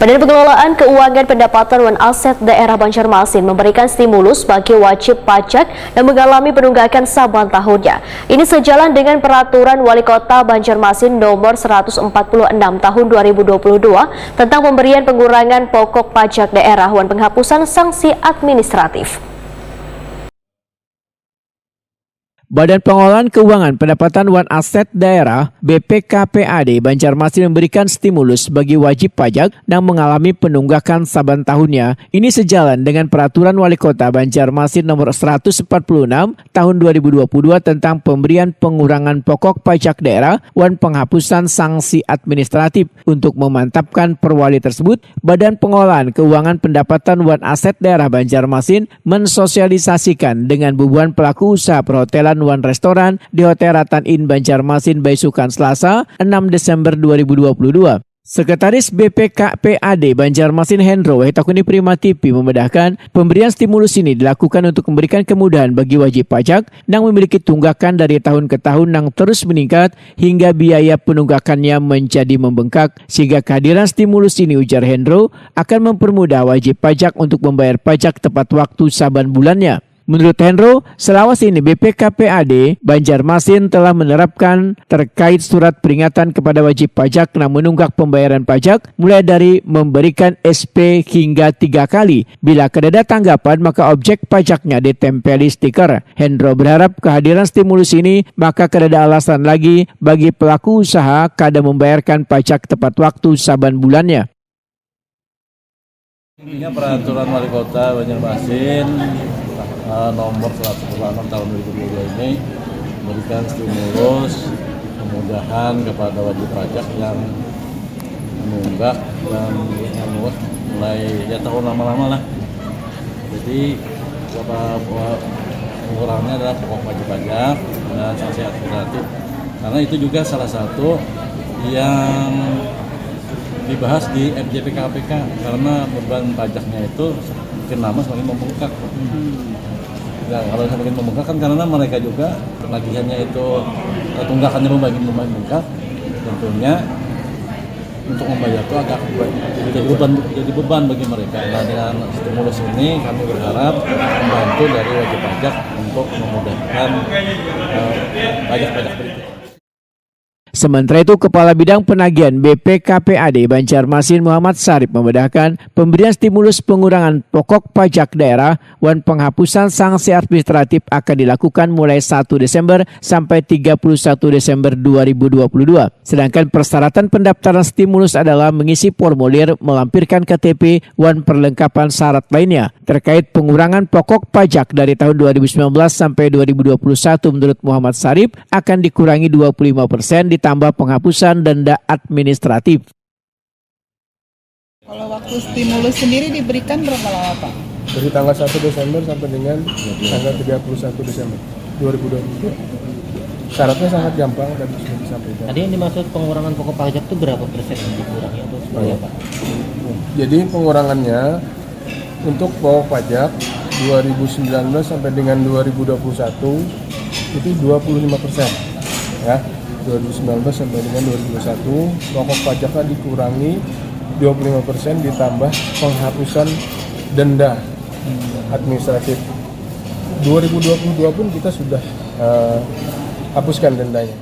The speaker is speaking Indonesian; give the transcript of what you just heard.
Badan Pengelolaan Keuangan Pendapatan dan Aset Daerah Banjarmasin memberikan stimulus bagi wajib pajak yang mengalami penunggakan saban tahunnya. Ini sejalan dengan Peraturan Wali Kota Banjarmasin Nomor 146 Tahun 2022 tentang pemberian pengurangan pokok pajak daerah dan penghapusan sanksi administratif. Badan Pengelolaan Keuangan Pendapatan dan Aset Daerah BPKPAD Banjarmasin memberikan stimulus bagi wajib pajak yang mengalami penunggakan saban tahunnya. Ini sejalan dengan Peraturan Wali Kota Banjarmasin Nomor 146 Tahun 2022 tentang pemberian pengurangan pokok pajak daerah dan penghapusan sanksi administratif. Untuk memantapkan perwali tersebut, Badan Pengelolaan Keuangan Pendapatan dan Aset Daerah Banjarmasin mensosialisasikan dengan bubuhan pelaku usaha perhotelan dan restoran di Hotel Ratan Inn Banjarmasin Baisukan Selasa 6 Desember 2022. Sekretaris BPKPAD Banjarmasin Hendro Wahidakuni Prima TV membedah pemberian stimulus ini dilakukan untuk memberikan kemudahan bagi wajib pajak yang memiliki tunggakan dari tahun ke tahun yang terus meningkat hingga biaya penunggakannya menjadi membengkak, sehingga kehadiran stimulus ini, ujar Hendro, akan mempermudah wajib pajak untuk membayar pajak tepat waktu saban bulannya. Menurut Hendro, selawas ini BPKPAD Banjarmasin telah menerapkan terkait surat peringatan kepada wajib pajak yang menunggak pembayaran pajak mulai dari memberikan SP hingga 3 kali. Bila kedada tanggapan maka objek pajaknya ditempeli stiker. Hendro berharap kehadiran stimulus ini maka kedada alasan lagi bagi pelaku usaha kada membayarkan pajak tepat waktu saban bulannya. Ini Peraturan Wali Kota Banjarmasin Nomor 146 Tahun 2022 ini memberikan stimulus kemudahan kepada wajib pajak yang menunggak dan menurut mulai tahun lama-lama lah. Jadi pengurangannya adalah pokok wajib pajak dan sanksi administratif. Karena itu juga salah satu yang dibahas di MJP KPK karena beban pajaknya itu semakin lama semakin membengkak. Nah, kalau semakin membengkak kan karena mereka juga penagihannya itu tunggakannya semakin membengkak, tentunya untuk membayar itu agak jadi beban bagi mereka. Nah, dengan stimulus ini kami berharap membantu dari wajib pajak untuk memudahkan pajak-pajak berikutnya. Sementara itu, Kepala Bidang Penagihan BPKPAD Banjarmasin Muhammad Sarip membedah pemberian stimulus pengurangan pokok pajak daerah dan penghapusan sanksi administratif akan dilakukan mulai 1 Desember sampai 31 Desember 2022. Sedangkan persyaratan pendaftaran stimulus adalah mengisi formulir, melampirkan KTP, dan perlengkapan syarat lainnya. Terkait pengurangan pokok pajak dari tahun 2019 sampai 2021 menurut Muhammad Sarip akan dikurangi 25% ditambah penghapusan denda administratif. Kalau waktu stimulus sendiri diberikan berapa lama, Pak? Dari tanggal 1 Desember sampai dengan tanggal 31 Desember 2022. Syaratnya sangat gampang tadi sudah disampaikan. Tadi yang dimaksud pengurangan pokok pajak itu berapa persen yang dikurangi atau seperti apa? Jadi pengurangannya untuk pokok pajak 2019 sampai dengan 2021 itu 25%. Ya. 2019 sampai dengan 2021 pokok pajaknya dikurangi 25% ditambah penghapusan denda administratif. 2022 pun kita sudah hapuskan dendanya.